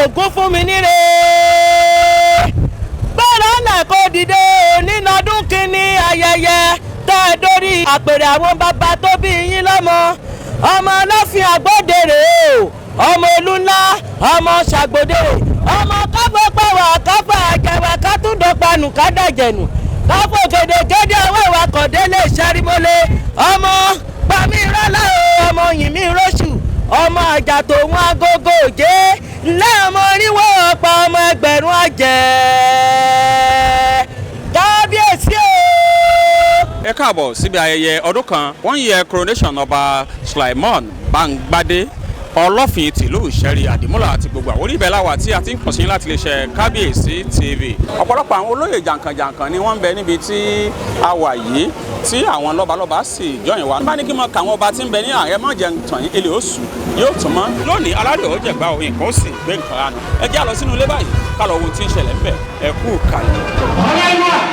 Ogunfunminire gbọ́dọ̀ náà kó dìde nínú ọdún kínní ayẹyẹ tá a dórí àpèrè àwọn bàbá tó bí yín lọ́mọ ọmọ Olofin àgbọ̀dèrè o ọmọ olúńlá ọmọ ṣàgbọ̀dèrè ọmọ káfọ́pọ̀wà káfọ́ àjẹwà kátúndọ̀panù kádàjẹ̀nù káfọ́ gèdègèdè owó ìwàkọ̀délé ìṣàrímọ́lé ọmọ pàmí rọ́lá o ọmọ yìnmí rọ́ṣù ọmọ àjà tó wọn agogo òjé ńlẹ́ ọmọ oríwó ọ̀pọ̀ ọmọ ẹgbẹ̀rún àjẹ́ kábíyèsí o. ẹ káàbọ̀ síbi ayẹyẹ ọdún kan one year coronation Ọba Sulaimon Bamgbade Olofin tìlú Ìṣẹ́rí ADIMULA àti gbogbo àwọn oníbẹ̀ láwà tí a ti ń pọ̀ sí láti lè ṣe Kábíyèsí TV. ọ̀pọ̀lọpọ̀ àwọn olóyè jàǹkànjàǹkàn ni wọ́n ń bẹ níbi tí a wà yìí tí àwọn lọ́balọ́ba sì jọyìn wá. bá ní kí n mọ kàwọn ọba tí ń bẹ ní ààrẹ mọ́ jẹun tàn yín ilé oṣù yóò tún mọ́ lónìí aládùn ó jẹ̀gbá òun nǹkan ó sì gbé nǹkan ránu. ẹ jẹ́ àlọ́ sínú ilé báyìí ká lọ wo tí ń ṣẹlẹ̀ ń bẹ̀ ẹ kú kàlẹ̀.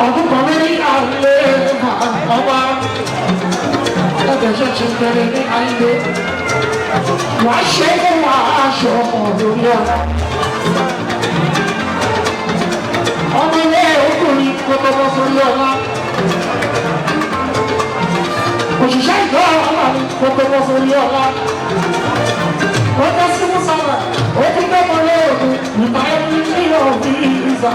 ọdún kan ní àlè ọba ẹgbẹ̀ṣẹ̀ ṣe bẹ̀rẹ̀ ní àìlè wàá ṣe é wà aṣọ lórí ọ̀la ọmọ ilé ọkùnrin kọ́kọ́ sórí ọ̀la òṣìṣẹ́ ìjọ ọlọ́run kọ́kọ́ sórí ọ̀la ọjọ́ símú sábà ó ti dẹ́mọ̀ lóògùn nípa ẹni tí yóò fi ìzà.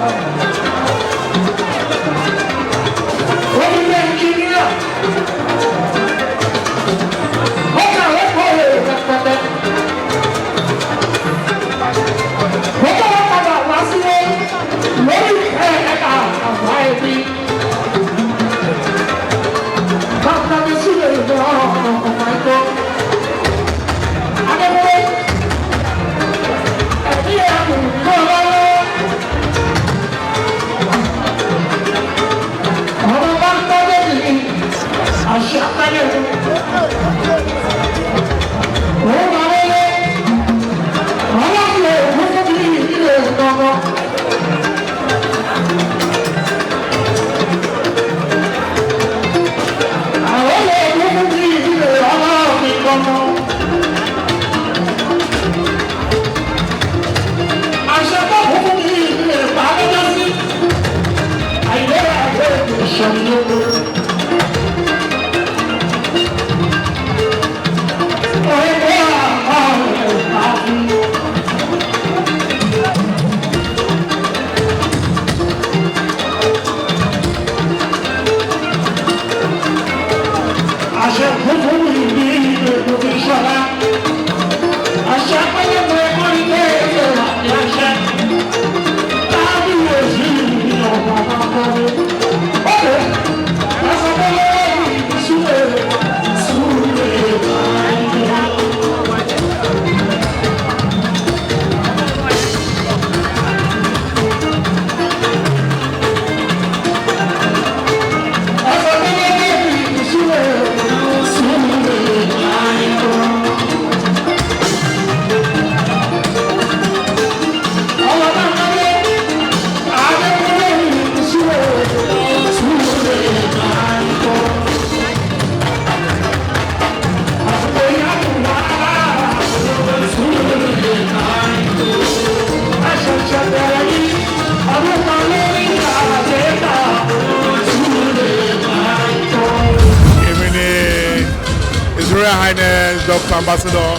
Highness Dr. Ambassador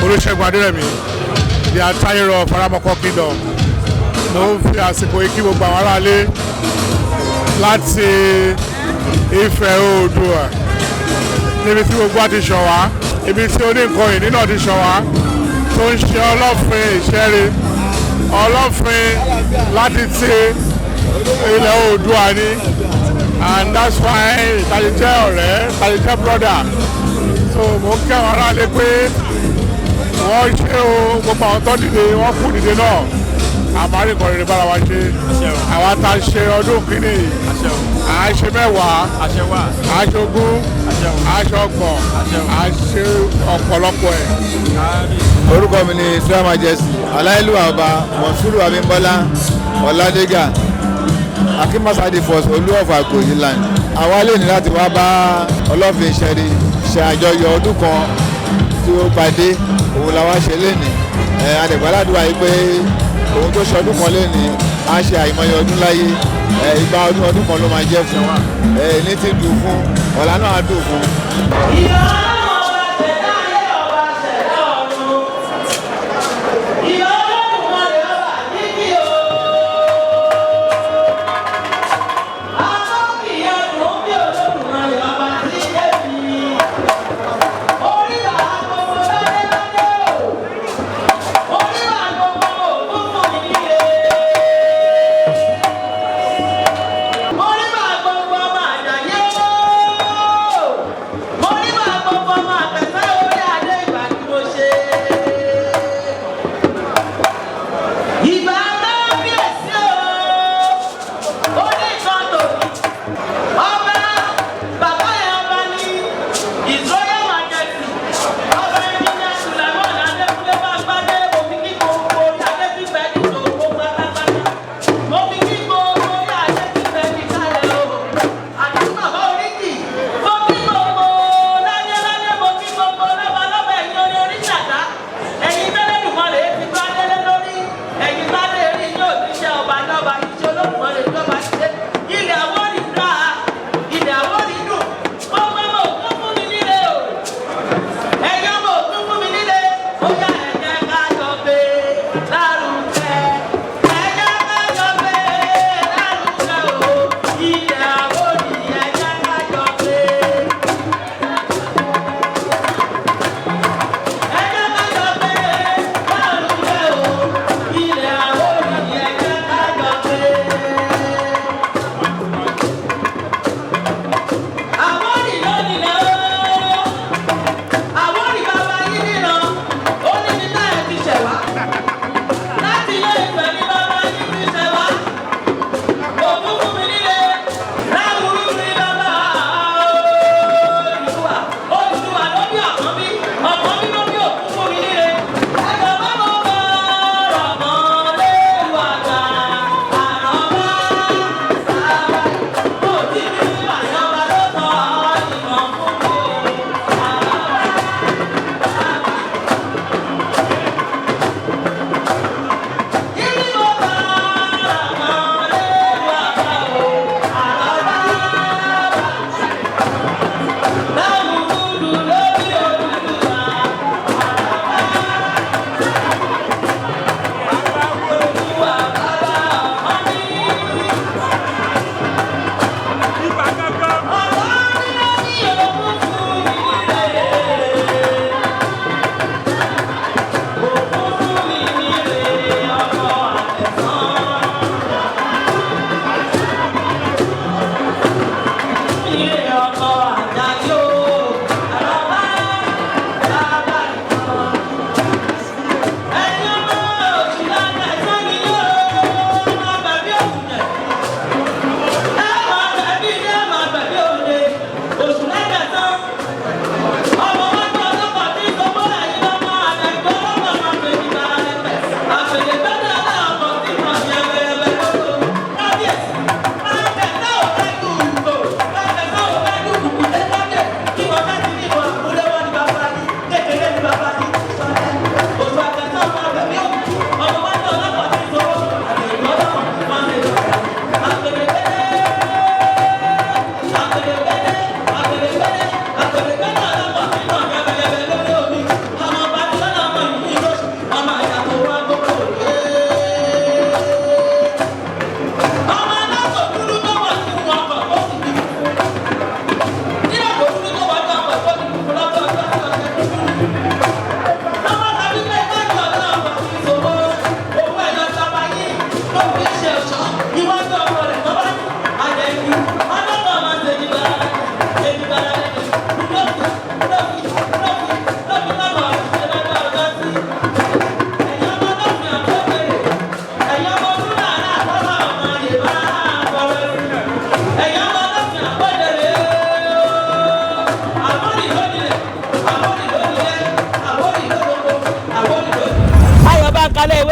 Olofin, the entire of Aramoko Kingdom. Mo fi àsìkò yìí kí gbogbo àwọn aráalé láti Ifẹ̀ Oòduà níbi tí gbogbo àti ṣọ̀wá ibi tí oníkan yìí nínú ọdún ṣọ̀wá tó ń ṣe Olofin Ìṣẹ́rí Olofin láti ti ilẹ̀ Oòduà ni, and that's why tàbí jẹ́ ọ̀rẹ́ tàbí jẹ́ brother. So mo kí àwọn aráalé pé wọ́n ṣe o gbogbo àwọn tó dìde wọ́n kú dìde náà àmàrí kan rere bára wa ṣe àwa tá a ṣe ọdún kìíní à á ṣe mẹ́wàá à á ṣe ogún à á ṣe ọgbọ̀n à á ṣe ọ̀pọ̀lọpọ̀ ẹ̀. orúkọ mi ni Israel Majesty aláìlúwà ọba Monsuru Abímbọ́lá Ọládégà Akínmasade First Olú of Agboji land. àwa lè ní láti wá bá Olofin Isheri ṣe àjọyọ̀ ọdún kan tí ó gbadé òun làwa ṣe lénìí. Adẹ̀gbàládùn àyè pé òun tó ṣe ọdún kan lénìí á ṣe àìmọye ọdún láyé. Ìgbà ọdún kan ló máa jẹ́ fún ní ti dùn fún ọ̀la náà á dùn fún. Mo ní bá gbogbo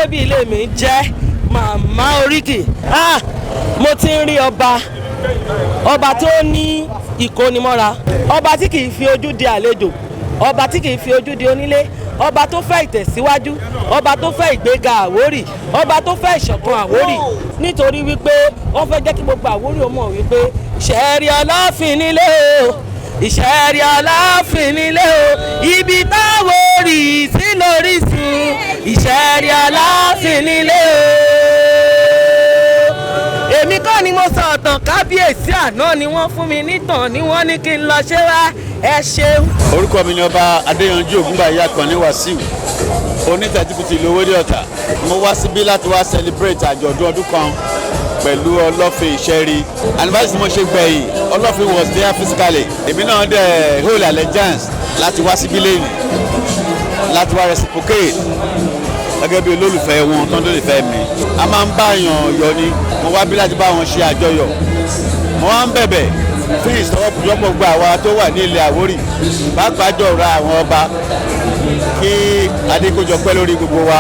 pé bí ilé mi jẹ́ màmá oríkì mo ti ń rí ọba tó ní ìkónimọ́ra, ọba tí kìí fi ojú di àlejò, ọba tí kìí fi ojú di onílé, ọba tó fẹ́ ìtẹ̀síwájú, ọba tó fẹ́ ìgbéga Àwórì, ọba tó fẹ́ ìṣọ̀kan Àwórì, nítorí wípé wọ́n fẹ́ jẹ́ kí gbogbo Àwórì ó mọ̀ wípé ìṣẹ̀rí Ọlọ́fin nílé o, ìṣẹ̀rí Ọlọ́fin nílé o, ibi t'Àwórì sí lórísun, ìṣẹ̀rí Ọlọ́fin nílé o. Èmi kọ́ ni mo sọ ọ̀tàn, kábíyèsí àná ni wọ́n fún mi nítàn, ni wọ́n ní kí n lọ ṣe wá, ẹ ṣeun. Orúkọ mi ni Ọba Adéyanjú Ògúnbàyé Àkànní Wàsíù, onítẹ̀tìkùtì Ìlówódé Ọ̀tà. Mo wá síbí láti wá celebrate àjọ̀dún ọdún kan pẹ̀lú Olofin Isheri. Anniversary mo ṣe gbẹ̀yìn, Olofin was there physically. Èmi náà dẹ̀ hold allegiance láti wá síbí lẹ́yìn, láti wá reciprocate gẹ́gẹ́ bí olólùfẹ́ wọn tó ń lólùfẹ́ mi. A máa ń bá èèyàn yọ ni, mo wá bí láti bá wọn ṣe àjọyọ̀. Mo wá ń bẹ̀bẹ̀ fún ìsọwọ́pọ̀jọ́pọ̀ gba àwa tó wà ní ilẹ̀ Àwórì, pàápàá jọ̀rọ̀ àwọn ọba, kí adékòjọ pẹ́ lórí gbogbo wa,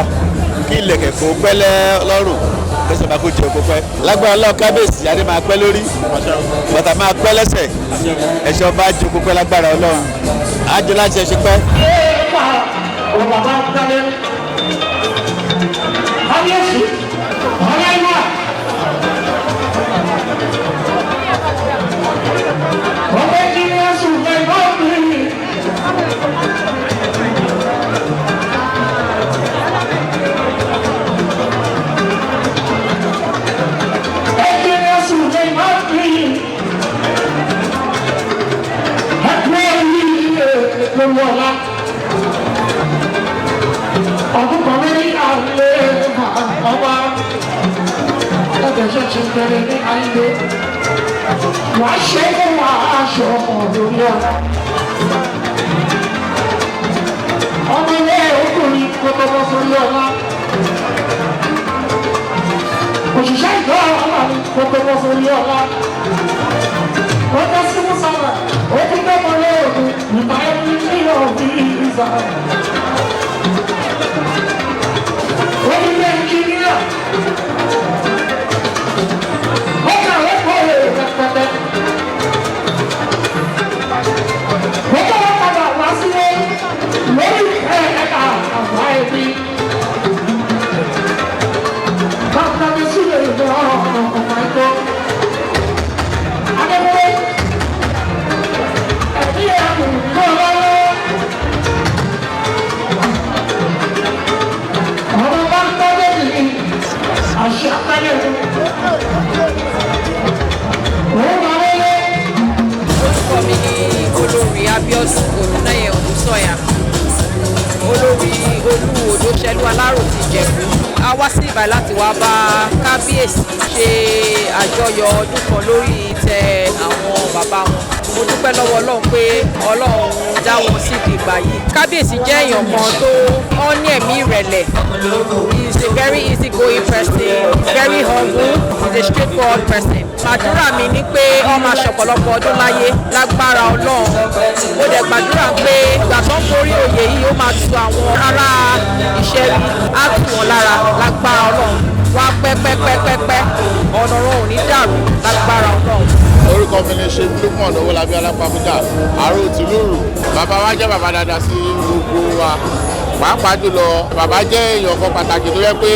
kí ilẹ̀kẹ̀ kó pẹ́ lọ́rùn, kẹsàn bá kó jẹ òkú pẹ́. Lágbára Ọlọ́run kábíyèsí adé máa pẹ́ lórí, bàtà máa pẹ́ lẹ́sẹ̀, ẹ̀ṣẹ̀ ọba jẹ òkú pẹ́ lágbára Ọlọ́run, àjọ láti ẹ̀ṣẹ̀ pẹ́. Ọdún kan ní àlè ọba ẹgbẹ̀ṣẹ̀ ṣe bẹ̀rẹ̀ ní àìlè wàá ṣe fún wa aṣọ lórí ọ̀la. Ọmọ ilé ọkùnrin kọ́kọ́ sórí ọ̀la. Òṣìṣẹ́ ìjọ ọlọ́run kọ́kọ́ sórí ọ̀la. Wọ́n tẹ́ sí Mùsàlá, ó ti dẹ́kun lé òkú nípa ẹni tí yóò fi ìzà. Wọ́n ti lé ẹnjìníà. Wọ́n kàwé kọ́ lè pẹpẹtẹ. Wọ́n tọ́ wọn padà wá sílé lórí ẹ̀ka àgbà ẹbí. Bàbá mi sílẹ̀ ìjọ ọ̀pọ̀ ẹ̀kọ́. Adébólé. Ẹ̀bí ẹ̀kú kọ́ lọ́wọ́. Ọ̀rọ̀ bá ń tọ́ lórí àṣẹ àpẹẹrẹ. Òun máa wọlé. Orúkọ mi ni olórí Abíọ́dún Olúnáyẹ Olùsọ̀yà, olórí Olúwòdó Ṣẹlú Alárò ti Jẹ̀bú. A wá sí ìbàdàn láti wá bá kábíyèsí ṣe àjọyọ̀ ọdún kan lórí ìtẹ́ àwọn bàbá wọn. Mo dúpẹ́ lọ́wọ́ Ọlọ́run pé Ọlọ́run dá wọn sí ìgbà yìí. Kábíyèsí jẹ́ èèyàn kan tó ní ẹ̀mí ìrẹ̀lẹ̀. He is a very easy going person, very humble, he is a straightforward person. Àdúrà mi ni pé ó máa ṣọ̀pọ̀lọpọ̀ ọdún láyé lágbára Ọlọ́run. Mo dẹ̀ gbàdúrà pé ìgbà tó ń borí oyè yìí ó máa tu àwọn ará Ìṣẹ́rí, á tù wọ́n lára lágbára Ọlọ́run. Wá pẹ́pẹ́pẹ́pẹ́ ọ̀nà ọ̀run ò ní dàrú lágbára Ọlọ́run. Orúkọ mi ni ṣe Lukman Owólabí Alápàmújà, àrò tìlúrù. Bàbá wa jẹ́ bàbá dáadáa sí gbogbo wa. Pàápàá jùlọ bàbá jẹ́ èèyàn kan pàtàkì tó yẹ pé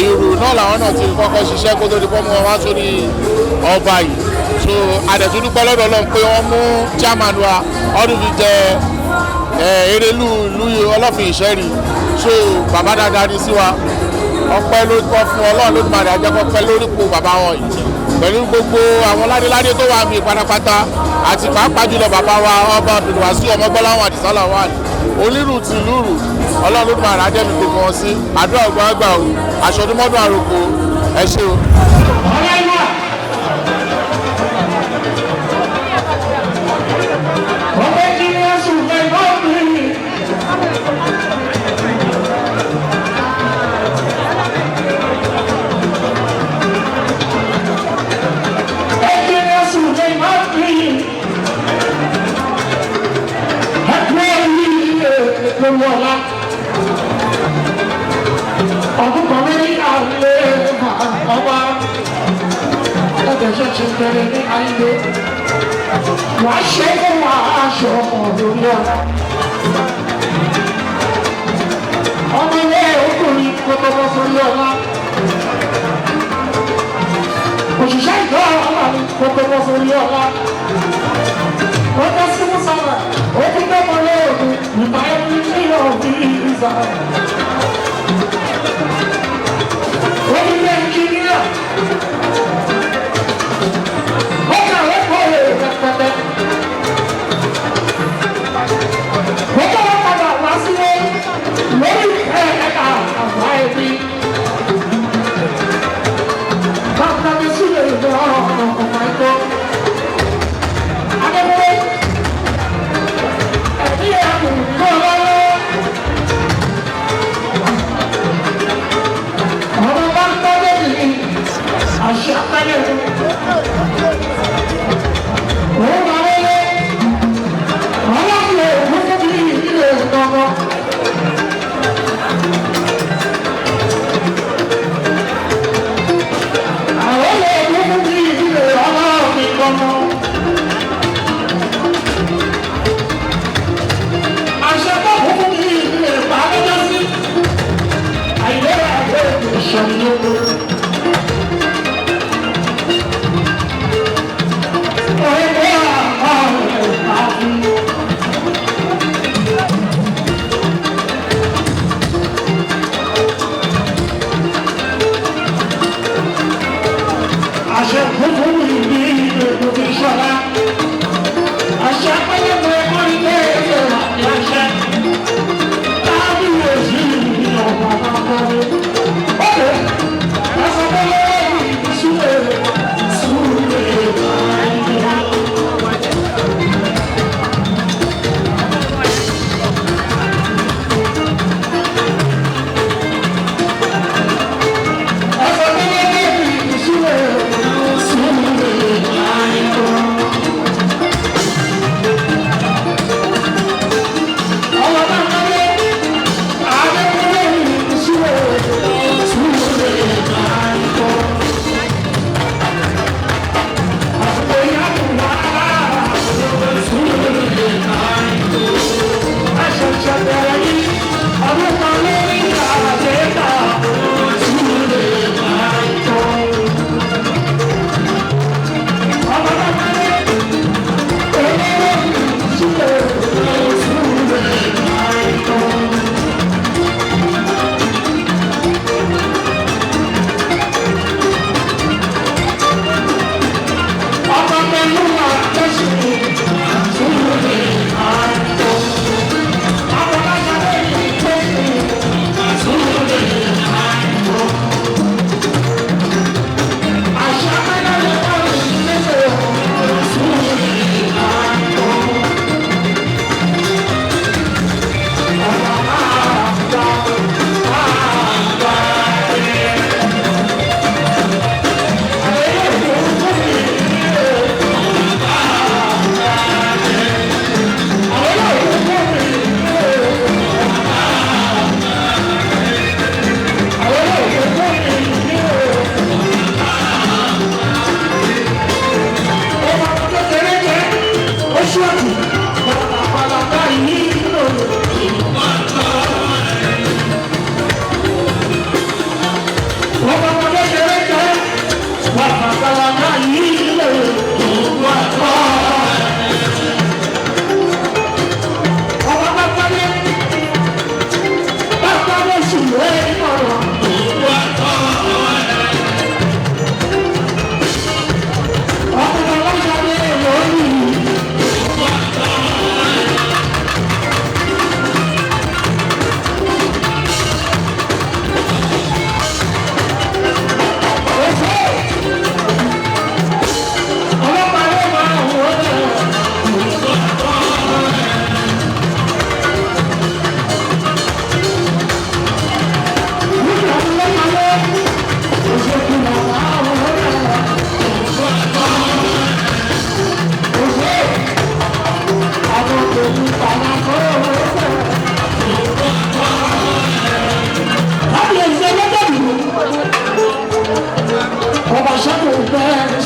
ìrù náà làwọn náà ti kọ́kọ́ ṣiṣẹ́ kó tó di fọ́ọ̀mù wọn wá sórí ọba yìí. So àdẹ̀túndúpẹ́ lọ́dọ̀ Ọlọ́run pé wọ́n mú chairman wa ọdún fi jẹ erelu ìlú Olofin Isheri. So bàbá dáadáa ní sí wa. Ọpẹ́ ló kọ́ fún Ọlọ́run Olódùmarè àjẹkọ́ pẹ́ lórí ipò bàbá wọn yìí. Pẹ̀lú gbogbo àwọn ládéládé tó wà mí pátápátá àti pàápàá jùlọ bàbá wa ọba Abdulwasi Ọmọgbọ́láwọn Àdìsálà wà ní onírù ti lúrù. Ọlọ́run Olódùmarè àjẹmí gbogbo wọn sí àdúrà ọgbọ́n àgbà o aṣọdúnmọ́dún àròkọ ẹ ṣé o. Ọdún ẹ̀jẹ̀ ṣẹ̀ṣẹ̀ bẹ̀rẹ̀ ní ayé wàá ṣe é fún wa aṣọ ọmọ lórí ọ̀la. ọmọ ilé ọkùnrin kọ́kọ́kọ́ sórí ọ̀la. òṣìṣẹ́ ìjọ ọlọ́run kọ́kọ́kọ́ sórí ọ̀la. ó dá sí mùsàlẹ̀ ó ti dẹ́mọ̀ lóògùn nípa ẹni tí yóò fi ìzà. ó ní ilé ìjìnlẹ̀. ó kàwé kọ́ èrè rẹpẹtẹ. ó tọ́wọ́ padà wá sílé lórí ẹ̀ka àgbà ẹbí. bàbá mi sílẹ̀ ìjọ ọmọ ẹ̀kọ́. adébúrò ẹ̀bí ẹ̀kú kọ́ lọ́wọ́. ọmọ bá ń tọ́ lẹ́yìn àṣà pẹ́lẹ́. ó máa wọlé ọlọ́pàá òkú bí ilé ìtọ́gbọ́. Arole Ogunfunminire ọlọ́ọ̀fin kọ́mọ. àṣẹ tó kúkú bí ilé ìpàdé sí àìlera àgbẹ̀ ìṣòro. àṣẹ kúkú bí ilé ìṣọ̀lá. àṣẹ pẹ́lẹ́pẹ́ kọ́lé ilé àti àṣẹ. kábíyèsí ìjọba àkọ́kọ́. ókè ẹ̀sọ́ pẹ́lẹ́ ìṣúlẹ̀ ìṣúlẹ̀ àìyá.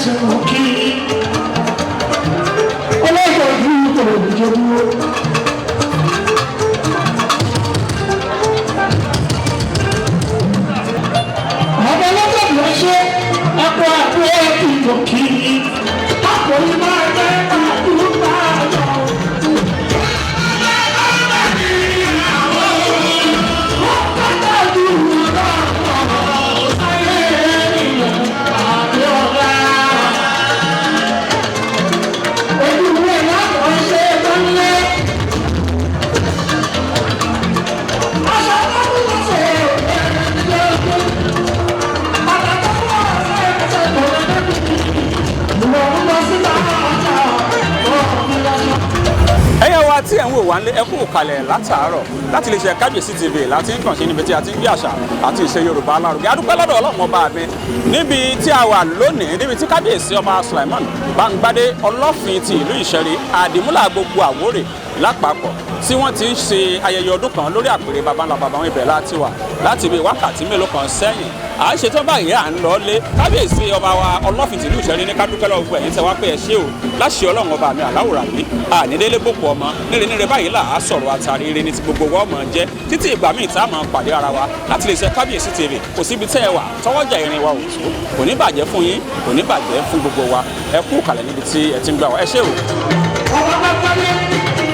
ṣe mú kí ọlọ́jọ́ ìlú kò lè jẹ́ dúró. ọmọ ọlọ́jọ́ bí wọ́n ṣe ẹ̀kọ́ àpò ìlú kí àpò ìmọ̀ ẹgbẹ́ àdúgbò bá yọ. tí ẹ̀ ń wò wá ń lé ẹ kú kalẹ̀ látàárọ̀ láti lè ṣe Kábíyèsí TV láti ń kàn sí níbi tí a ti ń gbé àṣà àti ìṣe Yorùbá lárugẹ adúpẹ́ lọ́dọ̀ Ọlọ́run ọba mi níbi tí a wà lónìí níbi tí Kábíyèsí ọba Sulaiman Bamgbade Olofin ti ìlú Ìṣẹ̀rí ADIMULA gbogbo Àwórì lápapọ̀ tí wọ́n ti ń ṣe ayẹyẹ ọdún kan lórí àpèrè baba ńlá baba wọn ibẹ̀ láti wà láti bí wákàtí mélòó kan sẹ́yìn à ń ṣetán báyìí à ń lọ lé Kábíyèsí ọba wa Olofin ti ìlú Ìṣẹ̀rí ní kádúpẹ́ lọ́wọ́ gbogbo ẹ̀yin tẹ́ wá pé ẹ ṣé o láṣẹ Ọlọ́run ọba mi aláwòrán mi ànídélé bòkú ọmọ níre báyìí là á sọ̀rọ̀ àtàrí ire ní ti gbogbo wa ọmọ jẹ́ títí ìgbà míì tá a máa pàdé ara wa láti lè ṣe Kábíyèsí TV kò síbi tẹ́ ẹ wà tọwọ́jà irin wa ò tó kò ní bàjẹ́ fún yín kò ní bàjẹ́ fún gbogbo wa ẹ kú kalẹ̀ níbi tí ẹ ti ń gbà wá ẹ ṣé o.